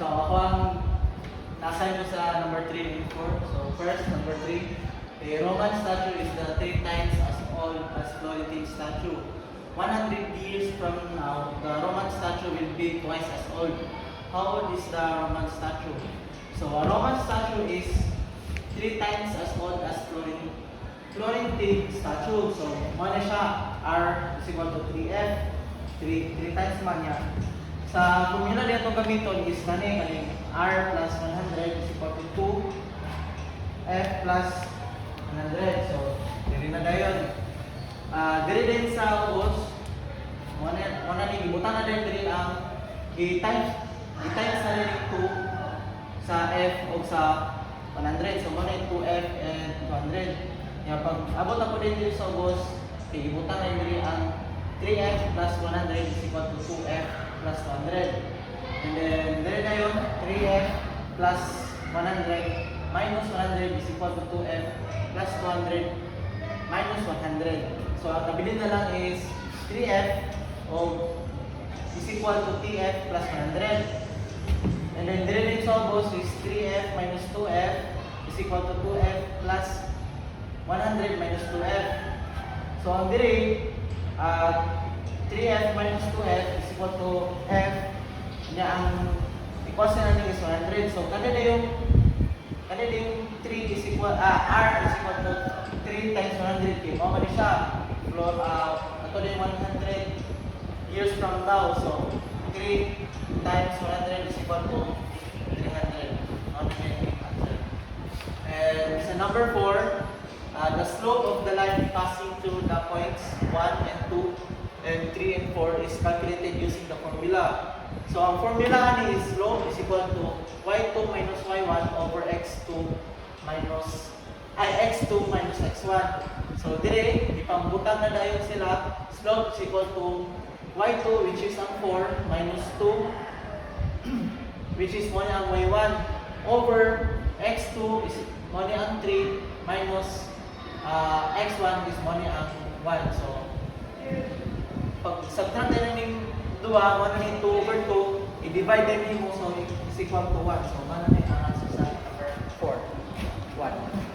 So ako ang na-assign ko sa number 3 and 4. So first, number 3. A Roman statue is the 3 times as old as Florentine statue. 100 years from now, the Roman statue will be twice as old. How old is the Roman statue? So a Roman statue is 3 times as old as Florentine statue. So mo na siya, R is equal to 3F. 3 times man niya. Sa formula na itong gamiton is kaning R plus 100 is equal to 2F plus 100. So, diri na dayon. Diri din sa ubos, muna ni gibutan na din diri ang i-times na rin 2 sa F o sa 100. So, muna yung 2F and 200. Yan, pag abot ako din diri sa ubos, gibutan na diri ang 3F plus 100 is equal to 2F plus 100. And then, diri na yun, 3F plus 100 minus 100 is equal to 2F plus 200 minus 100. So, ang nabilin na lang is 3F is equal to TF plus 100. And then, diri din sa ubos is 3F minus 2F is equal to 2F plus 100 minus 2F. So, ang diri, 3F minus 2F is equal to F niya ang equation natin is 100. So, kanina yung 3 is equal, R is equal to 3 times 100. Kaya mo siya, ito na yung 100 years from now. So, 3 times 100 is equal to 300. And sa number 4, the slope of the line passing through the points 1 and 2 and 3 and 4 is calculated using the formula. So, ang formula ni is slope is equal to y2 minus y1 over x2 minus x1. So, dire, ipambutan na dayon sila. Slope is equal to y2 which is ang 4 minus 2 which is mo ang y1 over x2 is mo ang 3 minus x1 is mo ang 1. So, pag subtract na ng 2, 1 2 over 2, i-divide din mo, so is equal to 1. So, mana na yung answer sa number 4. 1.